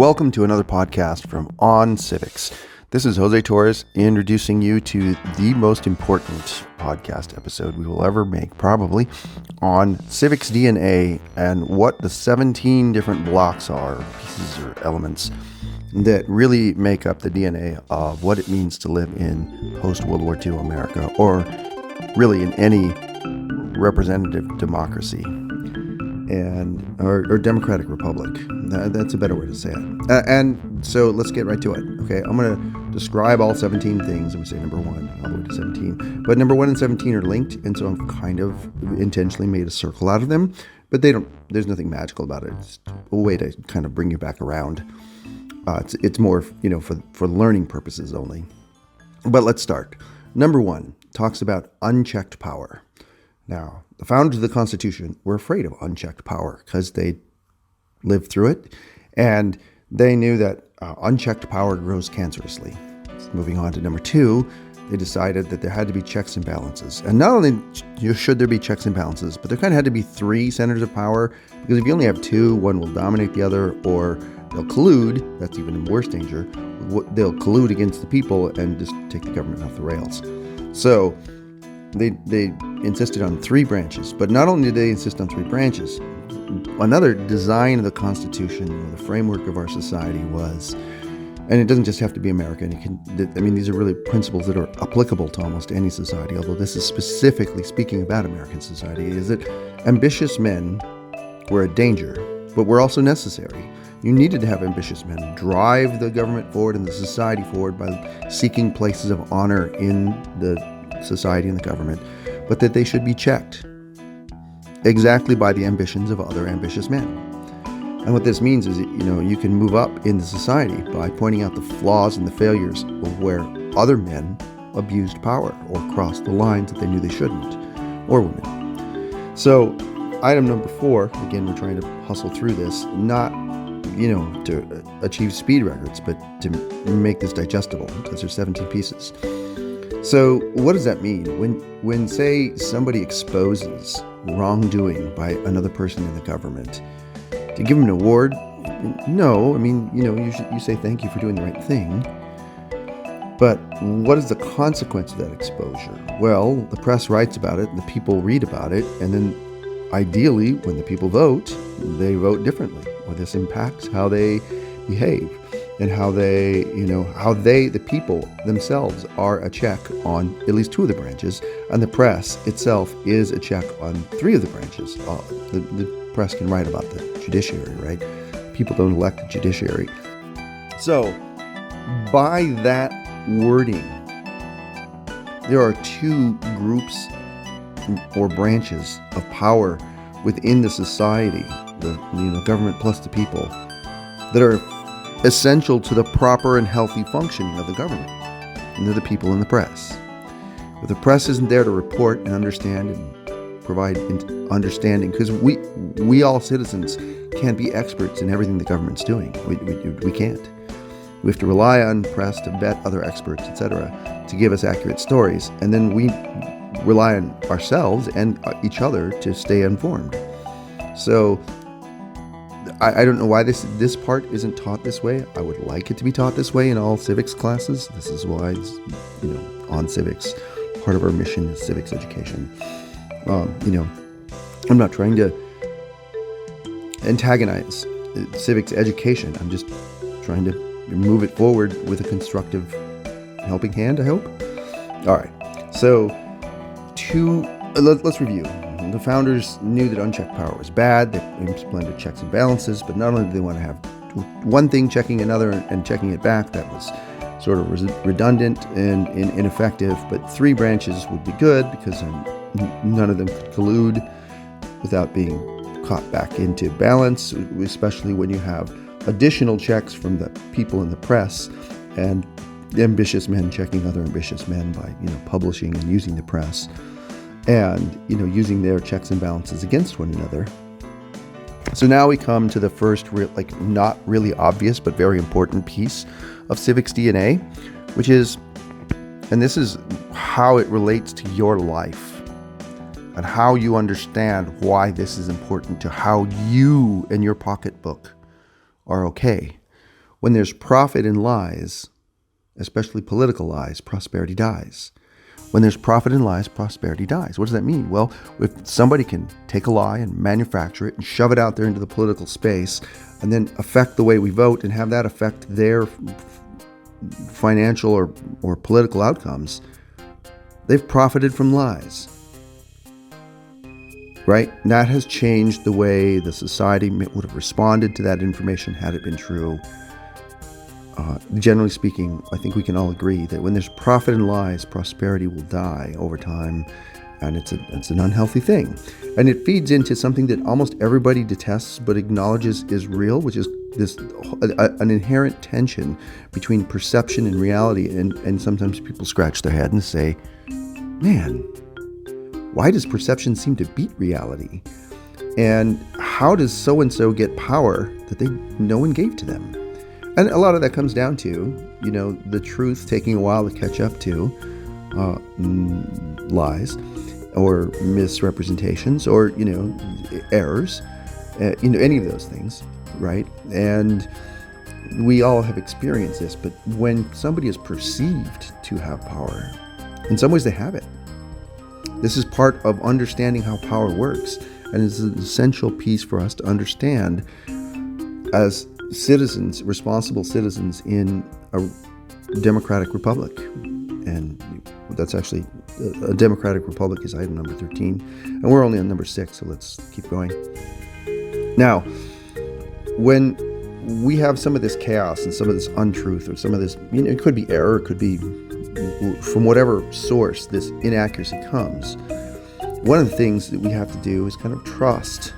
Welcome to another podcast from OnCivics. This is Jose Torres introducing you to the most important podcast episode we will ever make, probably, on CivicsDNA and what the 17 different blocks are, pieces or elements, that really make up the DNA of what it means to live in post-World War II America, or really in any representative democracy. Or democratic republic. That's a better way to say it. And so let's get right to it. Okay, I'm going to describe all 17 things, and we say number 1 all the way to 17. But number 1 and 17 are linked, and so I've kind of intentionally made a circle out of them. But there's nothing magical about it. It's a way to kind of bring you back around. It's more, for learning purposes only. But let's start. Number 1 talks about unchecked power. Now, the founders of the Constitution were afraid of unchecked power because they lived through it, and they knew that unchecked power grows cancerously. Moving on to number 2, they decided that there had to be checks and balances. And not only should there be checks and balances, but there kind of had to be 3 centers of power, because if you only have 2, one will dominate the other, or they'll collude. That's even worse danger. They'll collude against the people and just take the government off the rails. So they insisted on 3 branches, but not only did they insist on 3 branches, another design of the Constitution, or the framework of our society was, and it doesn't just have to be American, these are really principles that are applicable to almost any society, although this is specifically speaking about American society, is that ambitious men were a danger, but were also necessary. You needed to have ambitious men drive the government forward and the society forward by seeking places of honor in the society and the government, but that they should be checked exactly by the ambitions of other ambitious men. And what this means is that, you can move up in the society by pointing out the flaws and the failures of where other men abused power or crossed the lines that they knew they shouldn't, or women. So item number 4, again, we're trying to hustle through this, not to achieve speed records, but to make this digestible, because there's 17 pieces. So what does that mean? When say somebody exposes wrongdoing by another person in the government, to give them an award? No, you say thank you for doing the right thing. But what is the consequence of that exposure? Well, the press writes about it, the people read about it, and then ideally, when the people vote, they vote differently, or this impacts how they behave. And how the people themselves are a check on at least 2 of the branches, and the press itself is a check on 3 of the branches. The press can write about the judiciary, right? People don't elect the judiciary. So, by that wording, there are 2 groups or branches of power within the society, the government plus the people, that are essential to the proper and healthy functioning of the government, and they're the people in the press. But the press isn't there to report and understand and provide understanding, because we all citizens can't be experts in everything the government's doing. We can't. We have to rely on press to vet other experts, etc., to give us accurate stories, and then we rely on ourselves and each other to stay informed. So I don't know why this part isn't taught this way. I would like it to be taught this way in all civics classes. This is why it's, on civics, part of our mission is civics education. I'm not trying to antagonize civics education. I'm just trying to move it forward with a constructive helping hand, I hope. All right. So let's review. The founders knew that unchecked power was bad. They implemented checks and balances, but not only did they want to have one thing checking another and checking it back, that was sort of redundant and ineffective, but 3 branches would be good, because none of them could collude without being caught back into balance, especially when you have additional checks from the people in the press and ambitious men checking other ambitious men by publishing and using the press, and using their checks and balances against one another. So now we come to the first not really obvious but very important piece of CivicsDNA, which is, and this is how it relates to your life and how you understand why this is important to how you and your pocketbook are okay. When there's profit in lies, especially political lies, prosperity dies. When there's profit in lies, prosperity dies. What does that mean? Well, if somebody can take a lie and manufacture it and shove it out there into the political space and then affect the way we vote and have that affect their financial or political outcomes, they've profited from lies. Right? And that has changed the way the society would have responded to that information had it been true. Generally speaking, I think we can all agree that when there's profit in lies, prosperity will die over time, and it's an unhealthy thing. And it feeds into something that almost everybody detests but acknowledges is real, which is an inherent tension between perception and reality. And sometimes people scratch their head and say, man, why does perception seem to beat reality? And how does so-and-so get power that no one gave to them? And a lot of that comes down to, the truth taking a while to catch up to lies or misrepresentations or, errors, any of those things, right? And we all have experienced this, but when somebody is perceived to have power, in some ways they have it. This is part of understanding how power works, and it's an essential piece for us to understand as citizens, responsible citizens in a democratic republic. And that's actually, a democratic republic is item number 13. And we're only on number 6, so let's keep going. Now, when we have some of this chaos and some of this untruth or some of this, it could be error, it could be from whatever source this inaccuracy comes, one of the things that we have to do is kind of trust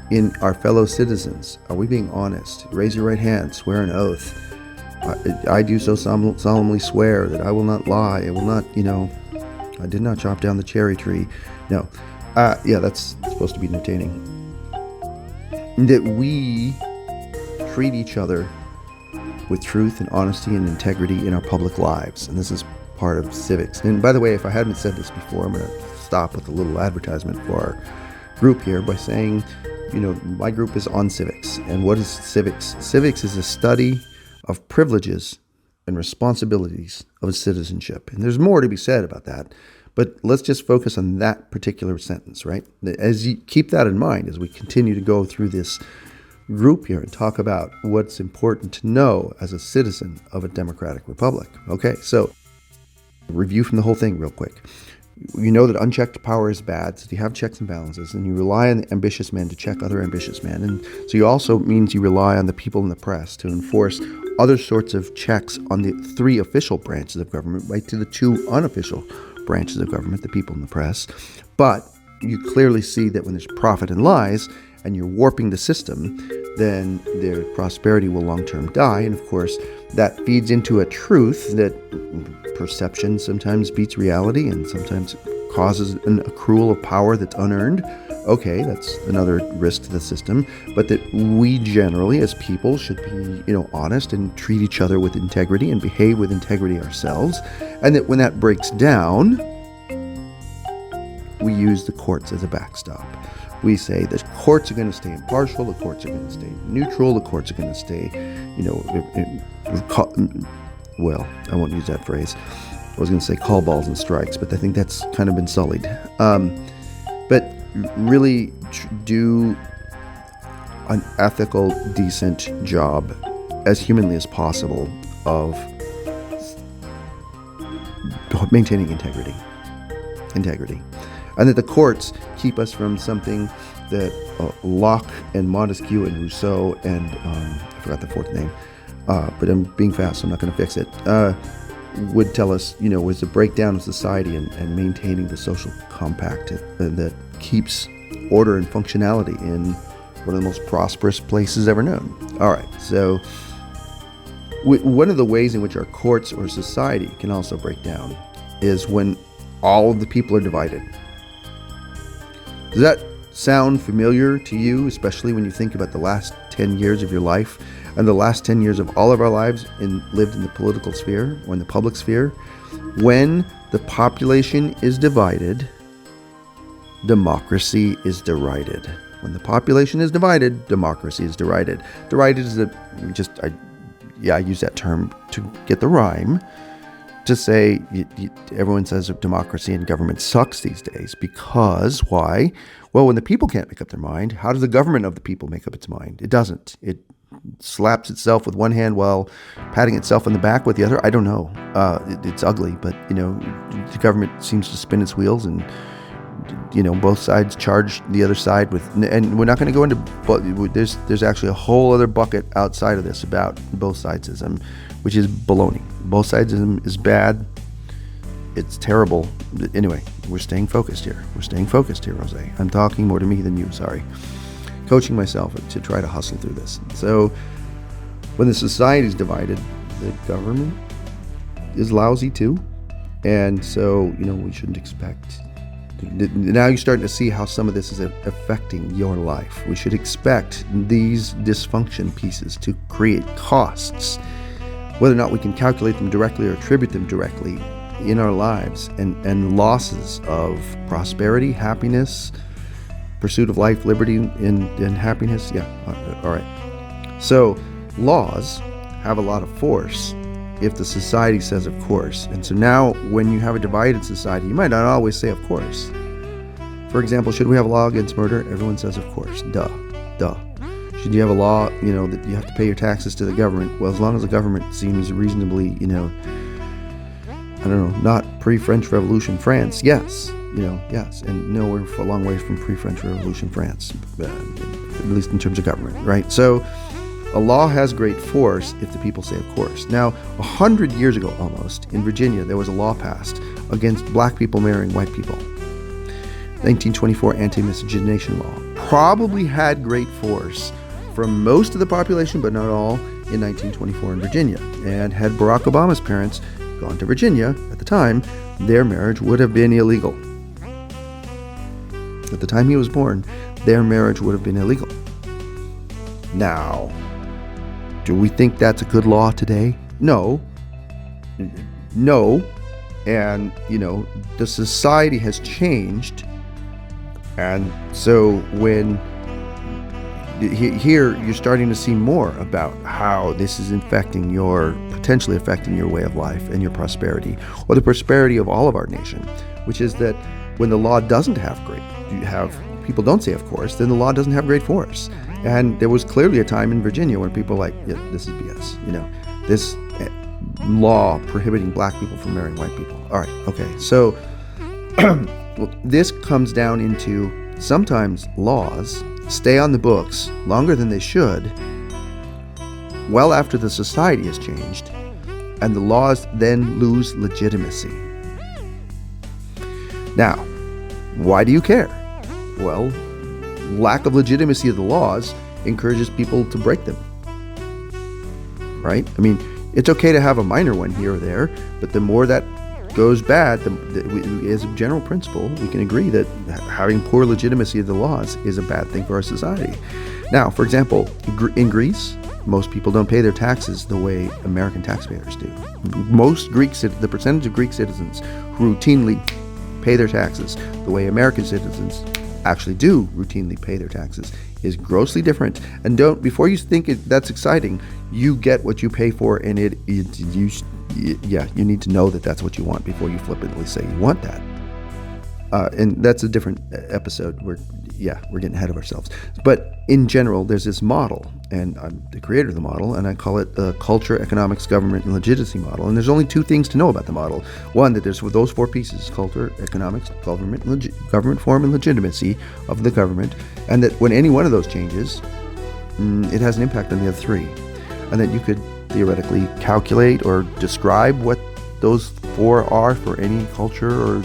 in our fellow citizens. Are we being honest? Raise your right hand, swear an oath. I do so solemnly swear that I will not lie. I will not, I did not chop down the cherry tree. No. Yeah, that's supposed to be entertaining. That we treat each other with truth and honesty and integrity in our public lives. And this is part of civics. And by the way, if I hadn't said this before, I'm going to stop with a little advertisement for our group here by saying, my group is OnCivics. And what is Civics? Civics is a study of privileges and responsibilities of citizenship. And there's more to be said about that, but let's just focus on that particular sentence, right? As you keep that in mind, as we continue to go through this group here and talk about what's important to know as a citizen of a democratic republic. Okay, so review from the whole thing real quick. You know that unchecked power is bad, so you have checks and balances, and you rely on the ambitious men to check other ambitious men. And so you also means you rely on the people in the press to enforce other sorts of checks on the 3 official branches of government, right to the 2 unofficial branches of government, the people in the press. But you clearly see that when there's profit in lies and you're warping the system, then their prosperity will long-term die. And of course, that feeds into a truth that perception sometimes beats reality and sometimes causes an accrual of power that's unearned. Okay, that's another risk to the system, but that we generally as people should be, honest and treat each other with integrity and behave with integrity ourselves. And that when that breaks down, we use the courts as a backstop. We say the courts are going to stay impartial, the courts are going to stay neutral, the courts are going to stay, well, I won't use that phrase. I was going to say call balls and strikes, but I think that's kind of been sullied. But really do an ethical, decent job as humanly as possible of maintaining integrity. And that the courts keep us from something that Locke and Montesquieu and Rousseau and I forgot the 4th name, but I'm being fast, so I'm not going to fix it, would tell us, was the breakdown of society and maintaining the social compact that keeps order and functionality in one of the most prosperous places ever known. All right, so one of the ways in which our courts or society can also break down is when all of the people are divided. Does that sound familiar to you, especially when you think about the last 10 years of your life and the last 10 years of all of our lives lived in the political sphere or in the public sphere? When the population is divided, democracy is derided. When the population is divided, democracy is derided. Derided is I use that term to get the rhyme, to say everyone says democracy and government sucks these days because why? Well, when the people can't make up their mind, how does the government of the people make up its mind? It doesn't. It slaps itself with one hand while patting itself on the back with the other. I don't know. It's ugly, but the government seems to spin its wheels, and both sides charge the other side with. And we're not going to go into. But there's actually a whole other bucket outside of this about both sidesism, which is baloney. Both sidesism is bad. It's terrible. Anyway, we're staying focused here. Rose. I'm talking more to me than you. Sorry. Coaching myself to try to hustle through this. So when the society is divided, the government is lousy too. And so, we shouldn't expect. Now you're starting to see how some of this is affecting your life. We should expect these dysfunction pieces to create costs, whether or not we can calculate them directly or attribute them directly in our lives, and losses of prosperity, happiness, pursuit of life, liberty, and happiness. Yeah, all right. So laws have a lot of force if the society says of course. And so now when you have a divided society, you might not always say of course. For example, should we have a law against murder? Everyone says of course. Duh. Should you have a law, that you have to pay your taxes to the government? Well, as long as the government seems reasonably, not pre-French Revolution France, yes. Yes. And no, we're a long way from pre-French Revolution France, at least in terms of government, right? So a law has great force if the people say of course. Now, 100 years ago almost, in Virginia, there was a law passed against black people marrying white people. 1924 anti-miscegenation law probably had great force from most of the population, but not all, in 1924 in Virginia. And had Barack Obama's parents gone to Virginia at the time, their marriage would have been illegal. At the time he was born, their marriage would have been illegal. Now, do we think that's a good law today? No. And, the society has changed. And so when here you're starting to see more about how this is potentially affecting your way of life and your prosperity, or the prosperity of all of our nation, which is that when the law doesn't have people don't say of course, then the law doesn't have great force. And there was clearly a time in Virginia when people were like, yeah, this is BS, this law prohibiting black people from marrying white people. All right, okay, so this comes down into sometimes laws stay on the books longer than they should, well after the society has changed, and the laws then lose legitimacy. Now, why do you care? Well, lack of legitimacy of the laws encourages people to break them, right? I mean, it's okay to have a minor one here or there, but the more that goes bad, as a general principle, we can agree that having poor legitimacy of the laws is a bad thing for our society. Now, for example, in Greece, most people don't pay their taxes the way American taxpayers do. The percentage of Greek citizens who routinely pay their taxes the way American citizens actually do routinely pay their taxes is grossly different. And before you think that's exciting, you get what you pay for, and you need to know that that's what you want before you flippantly say you want that. And that's a different episode where, we're getting ahead of ourselves. But in general, there's this model, and I'm the creator of the model, and I call it the culture, economics, government, and legitimacy model. And there's only two things to know about the model. One, that there's those four pieces: culture, economics, government form, and legitimacy of the government. And that when any one of those changes, it has an impact on the other three. And that you could theoretically calculate or describe what those four are for any culture or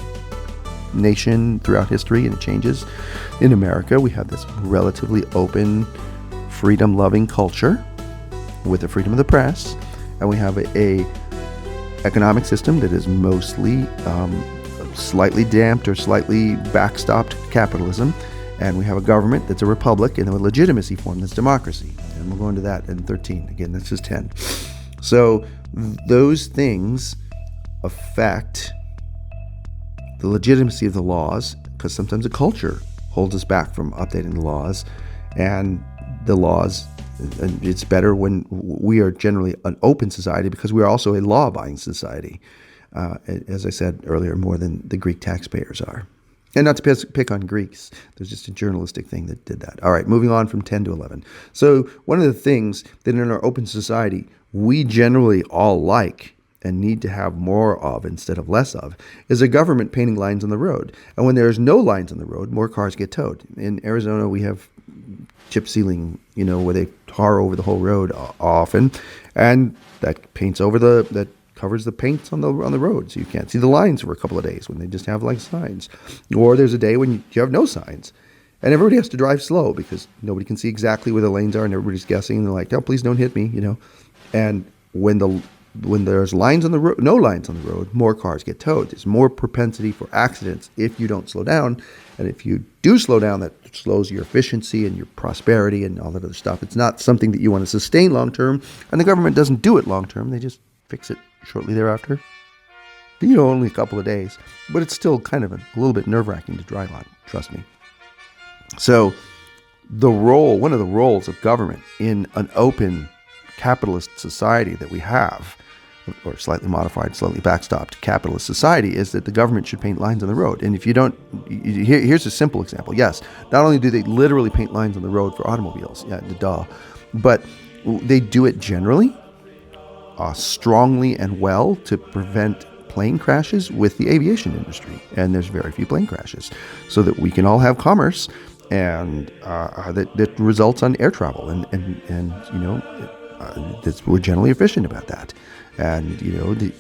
nation throughout history, and it changes. In America, we have this relatively open, freedom-loving culture with the freedom of the press, and we have a economic system that is mostly slightly damped or slightly backstopped capitalism, and we have a government that's a republic and a legitimacy form that's democracy. And we'll go into that in 13. Again, that's just 10. So those things affect the legitimacy of the laws, because sometimes the culture holds us back from updating the laws, and the laws And it's better when we are generally an open society because we are also a law-abiding society, as I said earlier, more than the Greek taxpayers are. And not to pick on Greeks. There's just a journalistic thing that did that. All right, moving on from 10 to 11. So one of the things that in our open society we generally all like and need to have more of instead of less of is a government painting lines on the road. And when there's no lines on the road, more cars get towed. In Arizona, we have chip sealing, where they tar over the whole road often, and that covers the paint on the road, so you can't see the lines for a couple of days when they just have like signs. Or there's a day when you have no signs, and everybody has to drive slow because nobody can see exactly where the lanes are, and everybody's guessing. And they're like, "Oh, please don't hit me," And when there's lines on the road, no lines on the road, more cars get towed. There's more propensity for accidents if you don't slow down, and if you do slow down, that slows your efficiency and your prosperity and all that other stuff. It's not something that you want to sustain long term, and the government doesn't do it long term. They just fix it shortly thereafter. Only a couple of days, but it's still kind of a little bit nerve-wracking to drive on, trust me. So one of the roles of government in an open capitalist society that we have, or slightly modified, slightly backstopped capitalist society, is that the government should paint lines on the road. And if you don't, here's a simple example. Yes, not only do they literally paint lines on the road for automobiles, but they do it generally, strongly and well to prevent plane crashes with the aviation industry. And there's very few plane crashes, so that we can all have commerce, and that results on air travel. We're generally efficient about that. And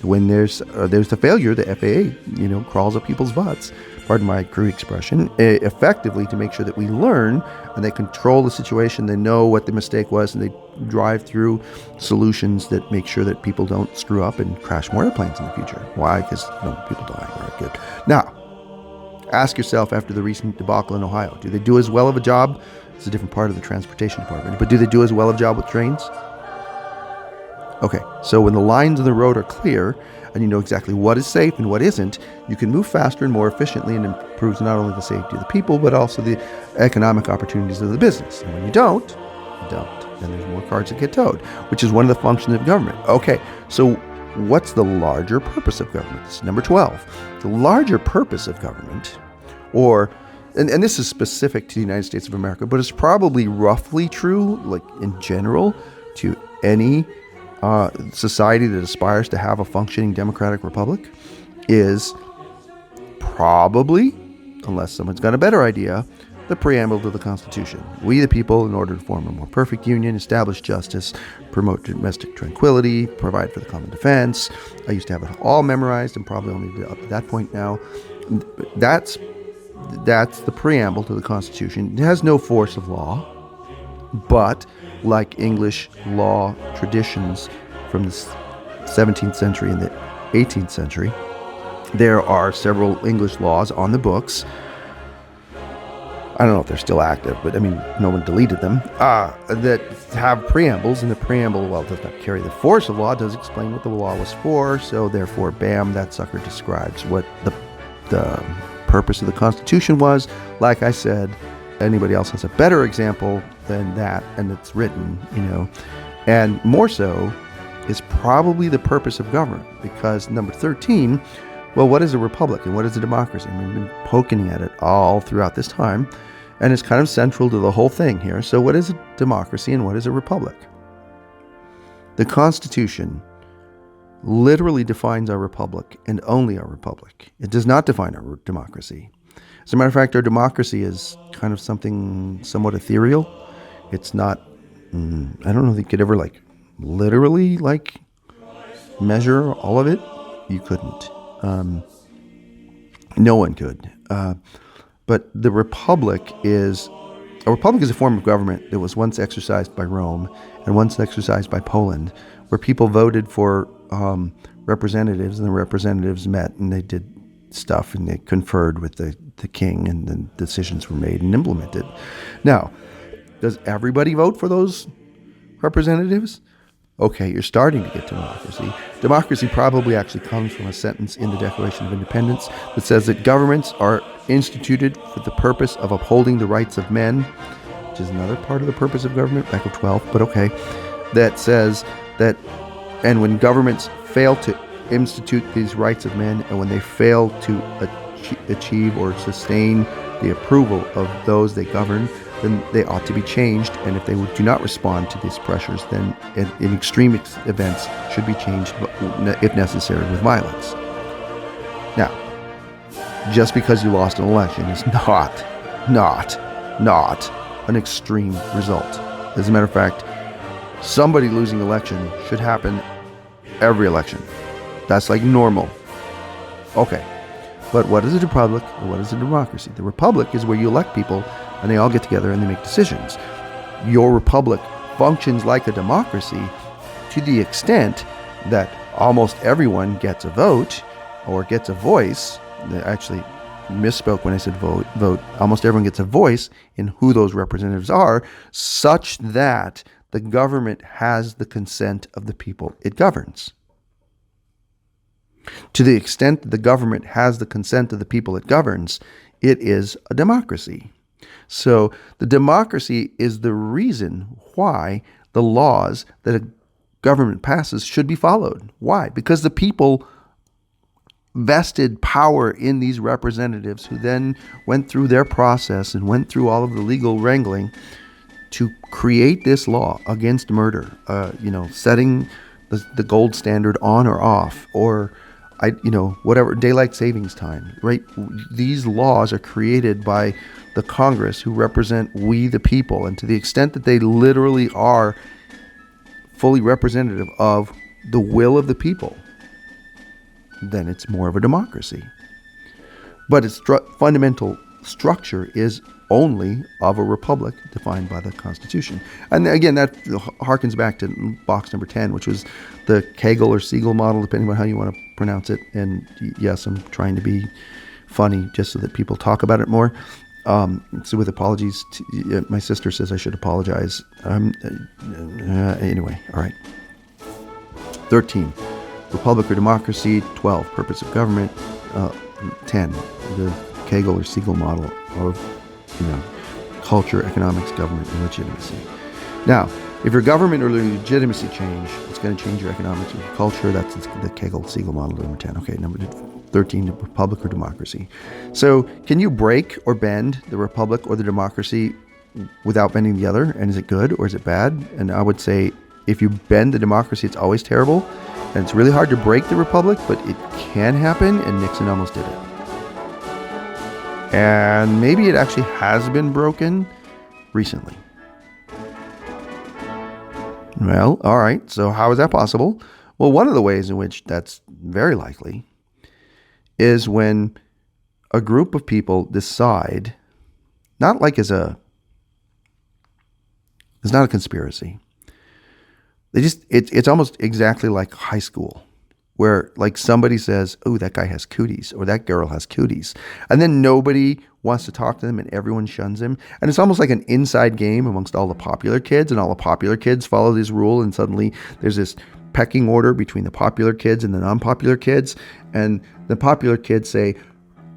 when there's the failure, the FAA crawls up people's butts, pardon my crude expression, effectively to make sure that we learn, and they control the situation. They know what the mistake was, and they drive through solutions that make sure that people don't screw up and crash more airplanes in the future. Why? Because people die. All right, good. Now, ask yourself, after the recent debacle in Ohio, do they do as well of a job? It's a different part of the transportation department, but do they do as well of a job with trains? Okay, so when the lines on the road are clear and you know exactly what is safe and what isn't, you can move faster and more efficiently, and improves not only the safety of the people, but also the economic opportunities of the business. And when you don't, then there's more cars that get towed, which is one of the functions of government. Okay, so what's the larger purpose of government? This is number 12. The larger purpose of government, and this is specific to the United States of America, but it's probably roughly true, like in general, to any society that aspires to have a functioning democratic republic, is probably, unless someone's got a better idea, the preamble to the Constitution. We the people, in order to form a more perfect union, establish justice, promote domestic tranquility, provide for the common defense. I used to have it all memorized, and probably only up to that point now. That's the preamble to the Constitution. It has no force of law, but like English law traditions from the 17th century and the 18th century, there are several English laws on the books. I don't know if they're still active, but no one deleted them, that have preambles, and the preamble, does not carry the force of law, it does explain what the law was for, so therefore, bam, that sucker describes what the purpose of the Constitution was. Like I said, anybody else has a better example than that, and it's written, and more so is probably the purpose of government, because number 13, what is a republic and what is a democracy? We've been poking at it all throughout this time, and it's kind of central to the whole thing here. So what is a democracy and what is a republic? The Constitution literally defines our republic, and only our republic. It does not define our democracy. As a matter of fact, our democracy is kind of something somewhat ethereal. It's not, I don't know if you could ever literally measure all of it. You couldn't. No one could. But the republic is a form of government that was once exercised by Rome and once exercised by Poland, where people voted for representatives, and the representatives met and they did stuff and they conferred with the king, and the decisions were made and implemented. Now, does everybody vote for those representatives? Okay, you're starting to get to democracy. Democracy probably actually comes from a sentence in the Declaration of Independence that says that governments are instituted for the purpose of upholding the rights of men, which is another part of the purpose of government, back of 12, but okay, that says that, and when governments fail to institute these rights of men, and when they fail to achieve or sustain the approval of those they govern, then they ought to be changed. And if they do not respond to these pressures, then in extreme events should be changed, if necessary, with violence. Now, just because you lost an election is not an extreme result. As a matter of fact, somebody losing election should happen every election. That's like normal. Okay. But what is a republic and what is a democracy? The republic is where you elect people and they all get together and they make decisions. Your republic functions like a democracy to the extent that almost everyone gets a vote or gets a voice. I actually misspoke when I said vote. Almost everyone gets a voice in who those representatives are, such that the government has the consent of the people it governs. To the extent that the government has the consent of the people it governs, it is a democracy. So the democracy is the reason why the laws that a government passes should be followed. Why? Because the people vested power in these representatives who then went through their process and went through all of the legal wrangling to create this law against murder, setting the gold standard on or off, or whatever, daylight savings time, right? These laws are created by the Congress, who represent we the people. And to the extent that they literally are fully representative of the will of the people, then it's more of a democracy. But its fundamental structure is only of a republic defined by the Constitution. And again, that harkens back to box number 10, which was the Kegel or Siegel model, depending on how you want to pronounce it. And yes, I'm trying to be funny just so that people talk about it more. So with apologies, my sister says I should apologize. Anyway, all right. 13, republic or democracy. 12, purpose of government. 10, the Kegel or Siegel model of culture, economics, government, and legitimacy. Now, if your government or legitimacy change, it's going to change your economics or your culture. That's the Kegel-Siegel model, number 10. Okay, number 13, the republic or democracy. So can you break or bend the republic or the democracy without bending the other? And is it good or is it bad? And I would say if you bend the democracy, it's always terrible. And it's really hard to break the republic, but it can happen, and Nixon almost did it. And maybe it actually has been broken recently. Well, all right. So how is that possible? Well, one of the ways in which that's very likely is when a group of people decide, not like it's not a conspiracy. It's almost exactly like high school, where like somebody says, oh, that guy has cooties or that girl has cooties. And then nobody wants to talk to them and everyone shuns him. And it's almost like an inside game amongst all the popular kids, and all the popular kids follow this rule. And suddenly there's this pecking order between the popular kids and the non-popular kids. And the popular kids say,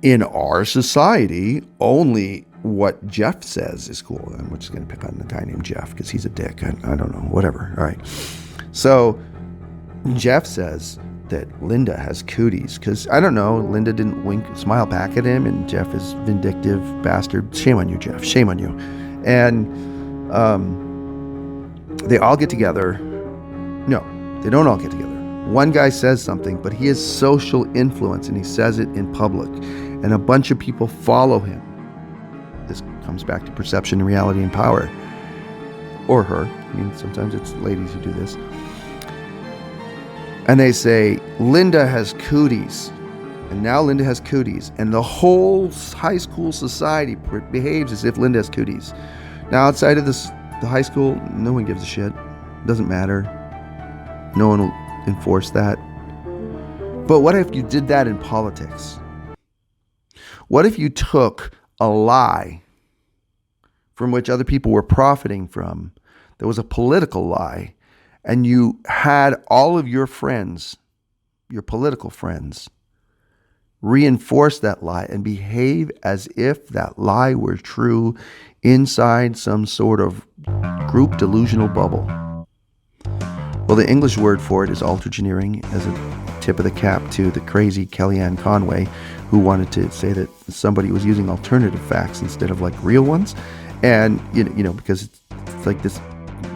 in our society, only what Jeff says is cool. I'm just going to pick on the guy named Jeff because he's a dick. I don't know, whatever. All right. So Jeff says that Linda has cooties because, I don't know, Linda didn't smile back at him, and Jeff is vindictive bastard. Shame on you, Jeff. Shame on you. And they all get together. No, they don't all get together. One guy says something, but he has social influence and he says it in public, and a bunch of people follow him. This comes back to perception, reality, and power. Or her. I mean, sometimes it's ladies who do this. And they say, Linda has cooties. And now Linda has cooties. And the whole high school society behaves as if Linda has cooties. Now, outside of the high school, no one gives a shit. Doesn't matter. No one will enforce that. But what if you did that in politics? What if you took a lie from which other people were profiting from, that was a political lie, and you had all of your friends, your political friends, reinforce that lie and behave as if that lie were true inside some sort of group delusional bubble. Well, the English word for it is altergeneering, as a tip of the cap to the crazy Kellyanne Conway, who wanted to say that somebody was using alternative facts instead of like real ones. And, because it's like this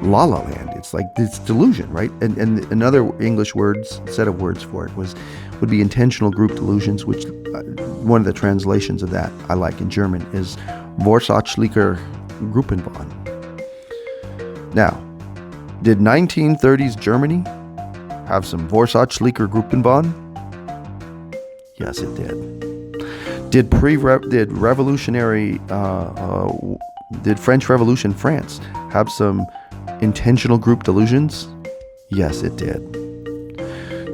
la la land. It's like this delusion, right? And another English set of words for it would be intentional group delusions, which one of the translations of that I like in German is vorsätzlicher Gruppenwahn. Now, did 1930s Germany have some vorsätzlicher Gruppenwahn? Yes, it did. Did French Revolution France have some intentional group delusions? Yes, it did.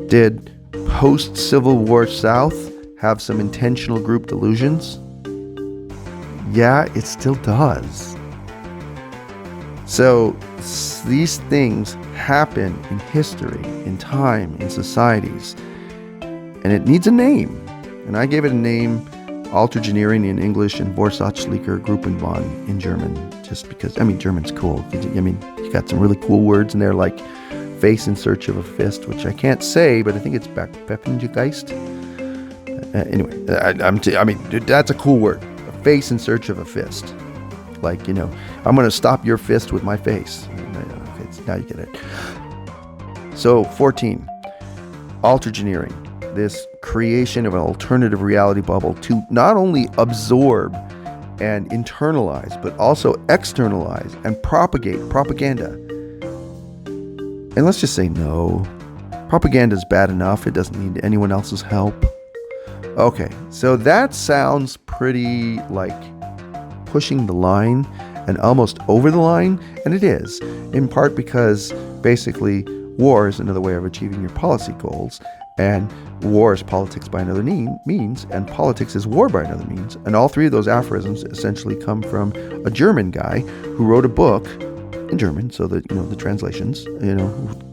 Did post-Civil War South have some intentional group delusions? Yeah, it still does. So these things happen in history, in time, in societies, and it needs a name. And I gave it a name, altergeneering in English and vorsätzlicher Gruppenwahn in German, just because, German's cool. You got some really cool words in there like face in search of a fist, which I can't say, but I think it's Backpfeffengeist. Anyway, that's a cool word. A face in search of a fist. Like, I'm going to stop your fist with my face. Okay, now you get it. So, 14. Altergeneering. This creation of an alternative reality bubble to not only absorb and internalize, but also externalize and propagate propaganda. And let's just say no. Propaganda is bad enough. It doesn't need anyone else's help. Okay, so that sounds pretty like pushing the line and almost over the line, and it is, in part because basically war is another way of achieving your policy goals, and war is politics by another means, and politics is war by another means. And all three of those aphorisms essentially come from a German guy who wrote a book in German, so that, the translations,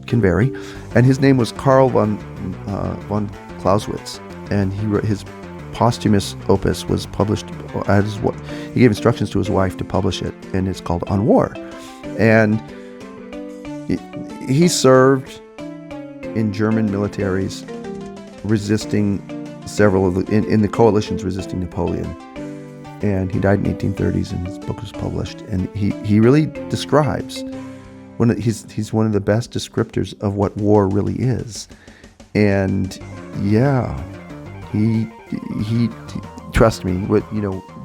can vary. And his name was Karl von Clausewitz, and he wrote his posthumous opus was published as what he gave instructions to his wife to publish it, and it's called On War. And he served in German militaries resisting several of in the coalitions resisting Napoleon. And he died in 1830s, and his book was published. And he really describes he's one of the best descriptors of what war really is. And yeah, he trust me,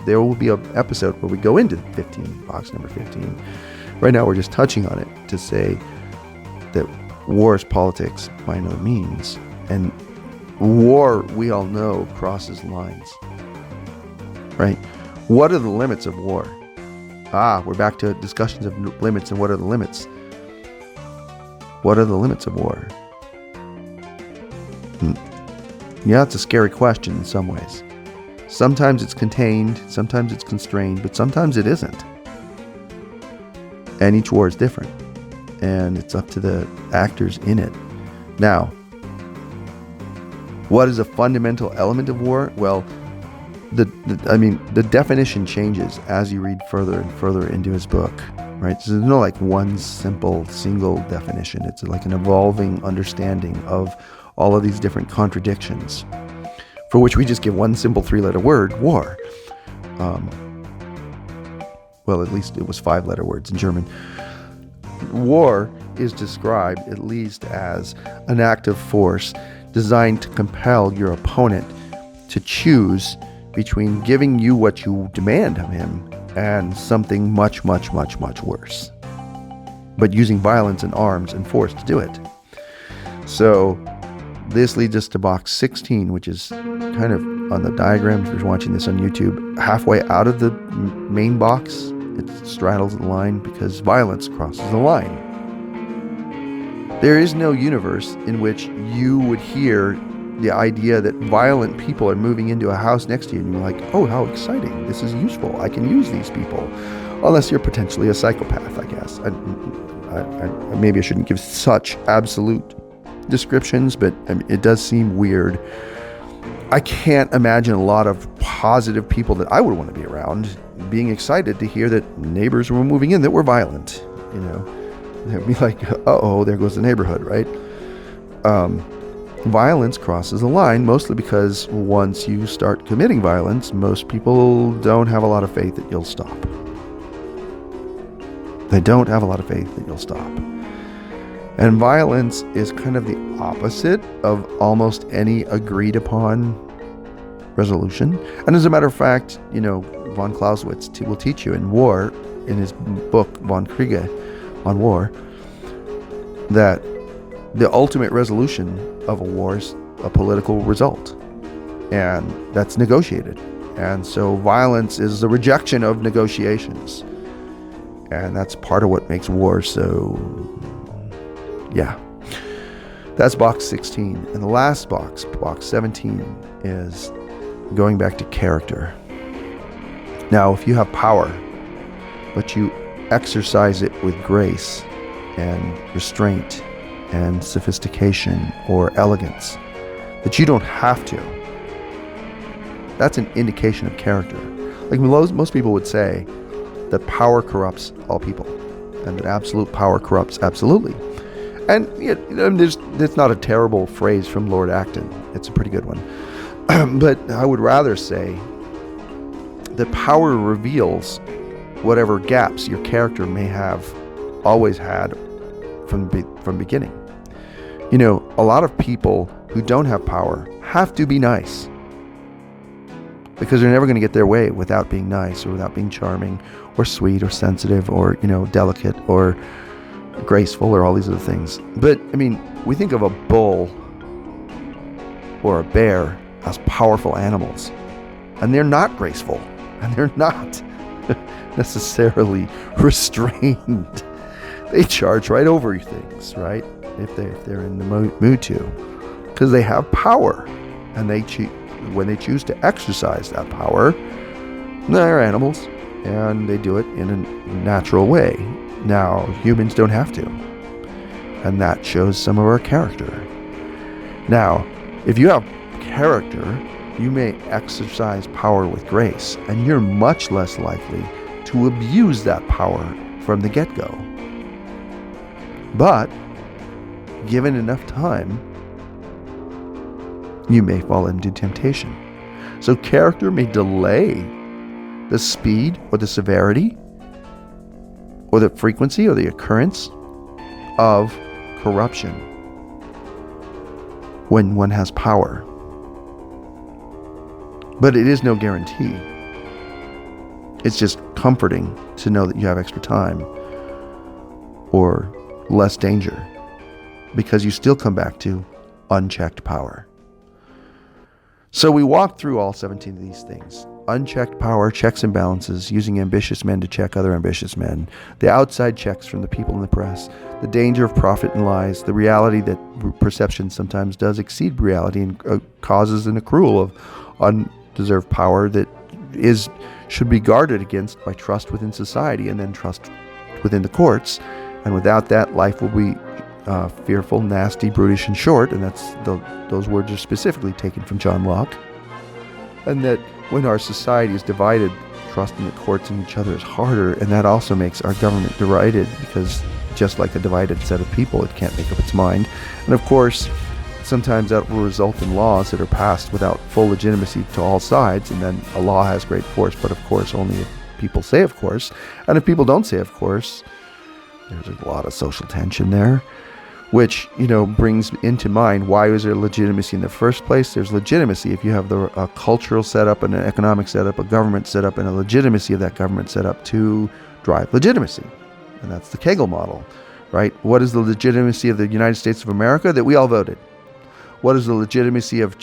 there will be an episode where we go into box number 15. Right now we're just touching on it to say that war is politics by no means, and war, we all know, crosses lines, right? What are the limits of war? We're back to discussions of limits, and what are the limits? What are the limits of war? Yeah, it's a scary question in some ways. Sometimes it's contained, sometimes it's constrained, but sometimes it isn't. And each war is different, and it's up to the actors in it. Now, what is a fundamental element of war? Well, the definition changes as you read further and further into his book, right? So there's no like one single definition. It's like an evolving understanding of all of these different contradictions, for which we just give one simple three-letter word, war. Well, at least it was five-letter words in German. War is described at least as an act of force designed to compel your opponent to choose between giving you what you demand of him and something much, much, much, much worse, but using violence and arms and force to do it. So this leads us to box 16, which is kind of on the diagram, if you're watching this on YouTube, halfway out of the main box. It straddles the line because violence crosses the line. There is no universe in which you would hear the idea that violent people are moving into a house next to you and you're like, oh, how exciting, this is useful, I can use these people. Unless you're potentially a psychopath, I guess. Maybe I shouldn't give such absolute descriptions, but it does seem weird I can't imagine a lot of positive people that I would want to be around being excited to hear that neighbors were moving in that were violent. They'd be like, uh-oh, there goes the neighborhood, right? Violence crosses a line, mostly because once you start committing violence, most people don't have a lot of faith that you'll stop. They don't have a lot of faith that you'll stop. And violence is kind of the opposite of almost any agreed upon resolution. And as a matter of fact, von Clausewitz will teach you in war, in his book, Von Kriege on War, that the ultimate resolution of a war is a political result. And that's negotiated. And so violence is the rejection of negotiations. And that's part of what makes war so... Yeah. That's box 16. And the last box 17, is going back to character. Now, if you have power, but you exercise it with grace and restraint and sophistication or elegance, that you don't have to, that's an indication of character. Like most people would say that power corrupts all people, and that absolute power corrupts absolutely. And it's not a terrible phrase from Lord Acton. It's a pretty good one. But I would rather say that power reveals whatever gaps your character may have always had from beginning. A lot of people who don't have power have to be nice, because they're never going to get their way without being nice, or without being charming or sweet or sensitive or delicate or graceful or all these other things. But we think of a bull or a bear as powerful animals, and they're not graceful, and they're not necessarily restrained. They charge right over things, right? If they're in the mood to, because they have power, and when they choose to exercise that power, they're animals, and they do it in a natural way. Now, humans don't have to, and that shows some of our character. Now, if you have character, you may exercise power with grace, and you're much less likely to abuse that power from the get-go. But given enough time, you may fall into temptation. So character may delay the speed or the severity or the frequency or the occurrence of corruption when one has power. But it is no guarantee. It's just comforting to know that you have extra time or less danger, because you still come back to unchecked power. So we walked through all 17 of these things. Unchecked power, checks and balances, using ambitious men to check other ambitious men, the outside checks from the people in the press, the danger of profit and lies, the reality that perception sometimes does exceed reality and causes an accrual of undeserved power that should be guarded against by trust within society and then trust within the courts. And without that, life will be fearful, nasty, brutish, and short. And those words are specifically taken from John Locke. And that when our society is divided, trust in the courts and each other is harder. And that also makes our government divided, because just like a divided set of people, it can't make up its mind. And of course, sometimes that will result in laws that are passed without full legitimacy to all sides. And then a law has great force, but of course, only if people say of course. And if people don't say of course, there's a lot of social tension there, which, brings into mind, why is there legitimacy in the first place? There's legitimacy if you have a cultural setup and an economic setup, a government setup, and a legitimacy of that government setup to drive legitimacy. And that's the Kegel model, right? What is the legitimacy of the United States of America? That we all voted. What is the legitimacy of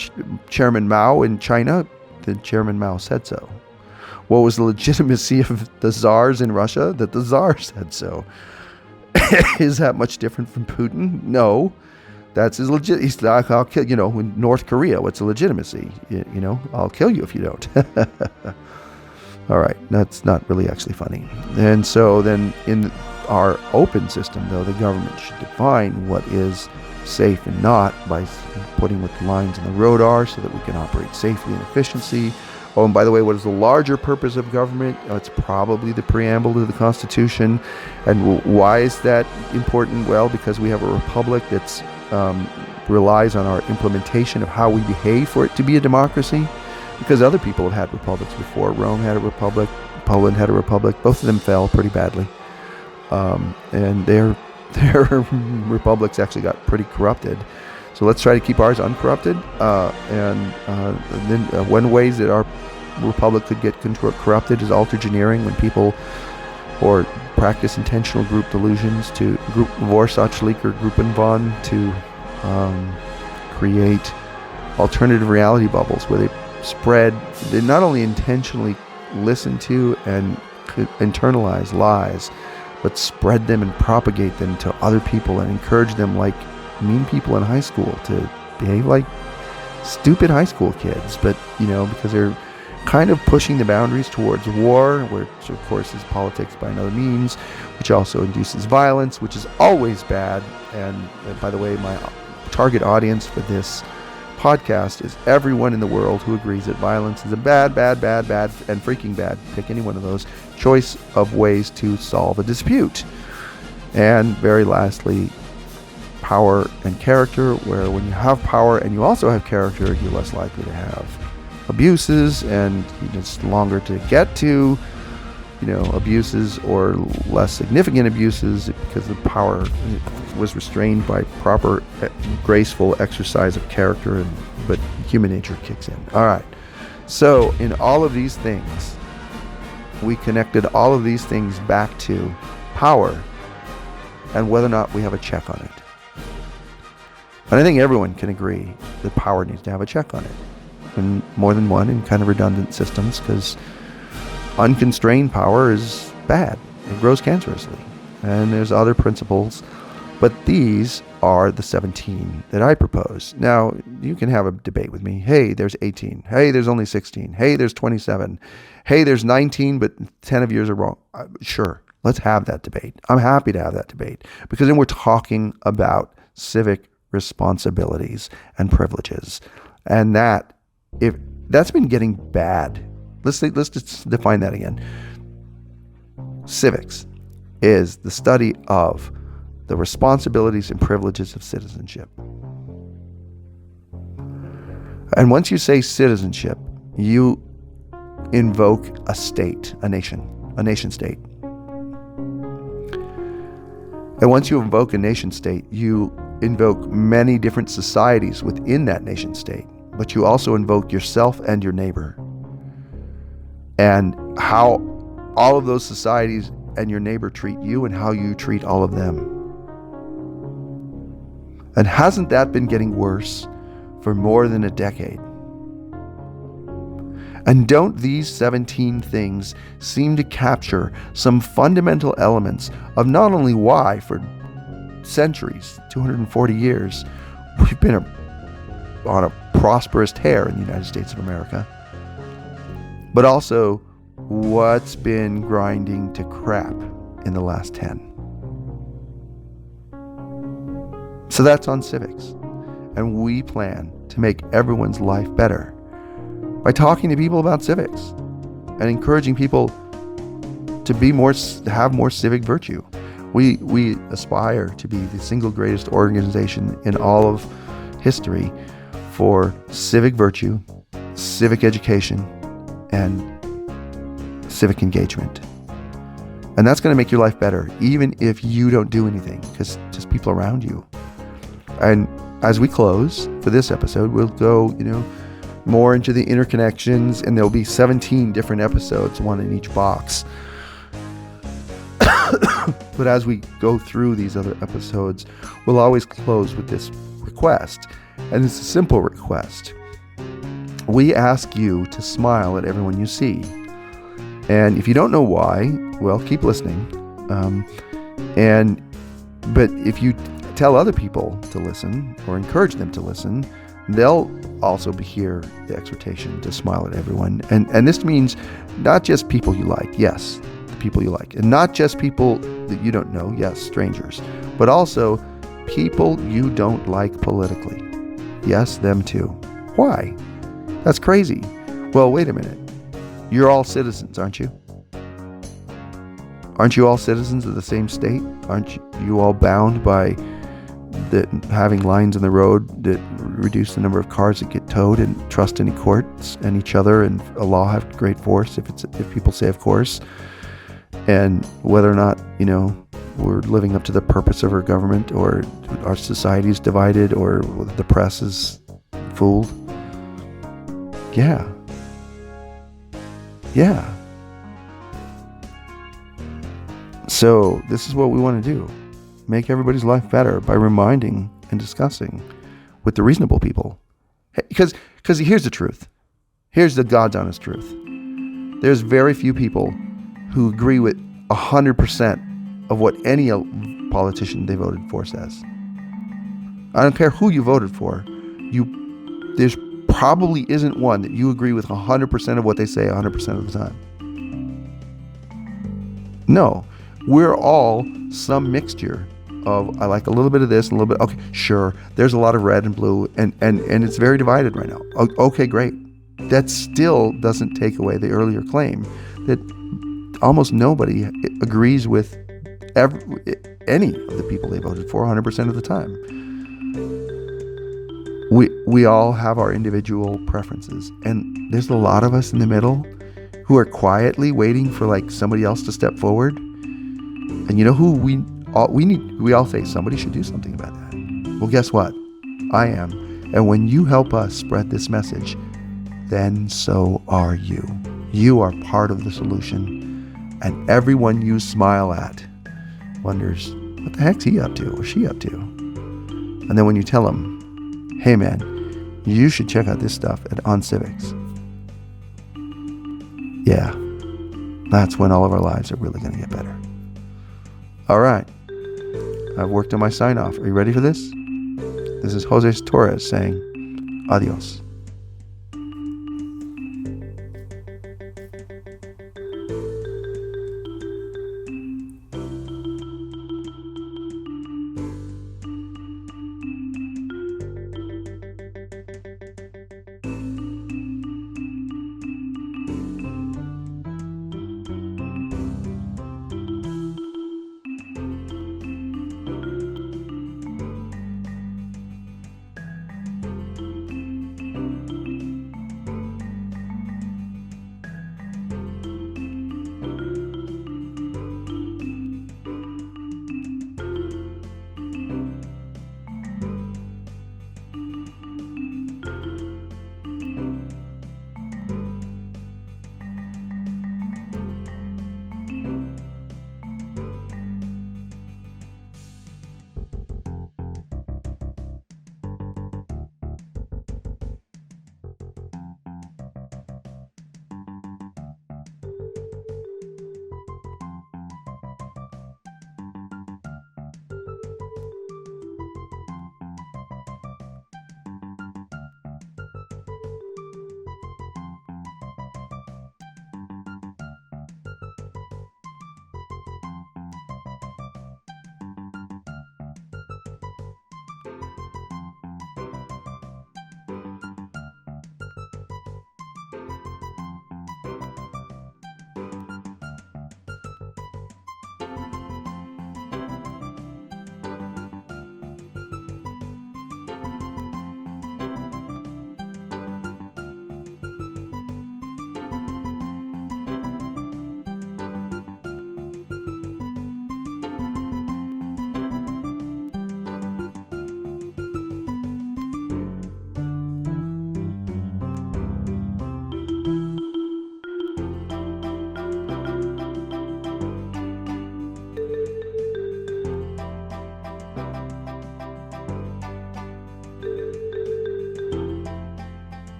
Chairman Mao in China? That Chairman Mao said so. What was the legitimacy of the czars in Russia? That the czar said so. Is that much different from Putin? No. That's his legit. He's like, I'll kill, in North Korea, what's the legitimacy? I'll kill you if you don't. All right. That's not really actually funny. And so then in our open system, though, the government should define what is safe and not by putting what the lines in the road are so that we can operate safely and efficiency. Oh, and by the way, what is the larger purpose of government? It's probably the preamble to the Constitution. And why is that important? Well, because we have a republic that's relies on our implementation of how we behave for it to be a democracy. Because other people have had republics before. Rome had a republic. Poland had a republic. Both of them fell pretty badly. And their republics actually got pretty corrupted. So let's try to keep ours uncorrupted. And then one way that our republic could get corrupted is altergeneering, when people or practice intentional group delusions to group Vorsatzlich or Gruppenwahn to create alternative reality bubbles where they not only intentionally listen to and internalize lies, but spread them and propagate them to other people and encourage them, like mean people in high school, to behave like stupid high school kids. But, because they're kind of pushing the boundaries towards war, which of course is politics by another means, which also induces violence, which is always bad. And by the way, my target audience for this podcast is everyone in the world who agrees that violence is a bad, and freaking bad, pick any one of those, choice of ways to solve a dispute. And very lastly, power and character, where when you have power and you also have character, you're less likely to have abuses, and it's longer to get to abuses or less significant abuses because the power was restrained by proper, graceful exercise of character, but human nature kicks in. All right. So in all of these things, we connected all of these things back to power and whether or not we have a check on it. And I think everyone can agree that power needs to have a check on it. And more than one in kind of redundant systems, because unconstrained power is bad. It grows cancerously. And there's other principles, but these are the 17 that I propose. Now, you can have a debate with me. Hey, there's 18. Hey, there's only 16. Hey, there's 27. Hey, there's 19, but 10 of yours are wrong. Sure, let's have that debate. I'm happy to have that debate, because then we're talking about civic responsibilities and privileges. And if that's been getting bad. Let's just define that again. Civics is the study of the responsibilities and privileges of citizenship. And once you say citizenship, you invoke a state, a nation state. And once you invoke a nation state, you invoke many different societies within that nation state, but you also invoke yourself and your neighbor, and how all of those societies and your neighbor treat you and how you treat all of them. And hasn't that been getting worse for more than a decade? And don't these 17 things seem to capture some fundamental elements of not only why for centuries, 240 years, we've been on a prosperous tear in the United States of America, but also what's been grinding to crap in the last 10. So that's on civics. And we plan to make everyone's life better by talking to people about civics and encouraging people to have more civic virtue. We aspire to be the single greatest organization in all of history for civic virtue, civic education, and civic engagement. And that's going to make your life better, even if you don't do anything, because just people around you. And as we close for this episode, we'll go, more into the interconnections, and there'll be 17 different episodes, one in each box. But as we go through these other episodes, we'll always close with this request. And it's a simple request. We ask you to smile at everyone you see. And if you don't know why, well, keep listening. But if you tell other people to listen or encourage them to listen, they'll also hear the exhortation to smile at everyone. And this means not just people you like, yes, the people you like, and not just people that you don't know, yes, strangers, but also people you don't like politically. Yes, them too. Why? That's crazy. Well, wait a minute. You're all citizens, aren't you? Aren't you all citizens of the same state? Aren't you all bound by having lines in the road that reduce the number of cars that get towed, and trust any courts and each other, and a law have great force if people say of course, and whether or not we're living up to the purpose of our government, or our society is divided, or the press is fooled? Yeah. So this is what we want to do. Make everybody's life better by reminding and discussing with the reasonable people. Because here's the truth. Here's the God's honest truth. There's very few people who agree with 100% of what any politician they voted for says. I don't care who you voted for. There's probably isn't one that you agree with 100% of what they say 100% of the time. No, we're all some mixture of, I like a little bit of this and a little bit, okay, sure, there's a lot of red and blue, and it's very divided right now. Okay, great. That still doesn't take away the earlier claim that almost nobody agrees with any of the people they voted for 100% of the time. We all have our individual preferences, and there's a lot of us in the middle who are quietly waiting for somebody else to step forward. And you know who we all say somebody should do something about that. Well, guess what? I am. And when you help us spread this message, then so are you. You are part of the solution. And everyone you smile at wonders, what the heck's he up to or she up to? And then when you tell them, hey man, you should check out this stuff at OnCivics. Yeah, that's when all of our lives are really going to get better. All right. I've worked on my sign off. Are you ready for this? This is Jose Torres saying adios.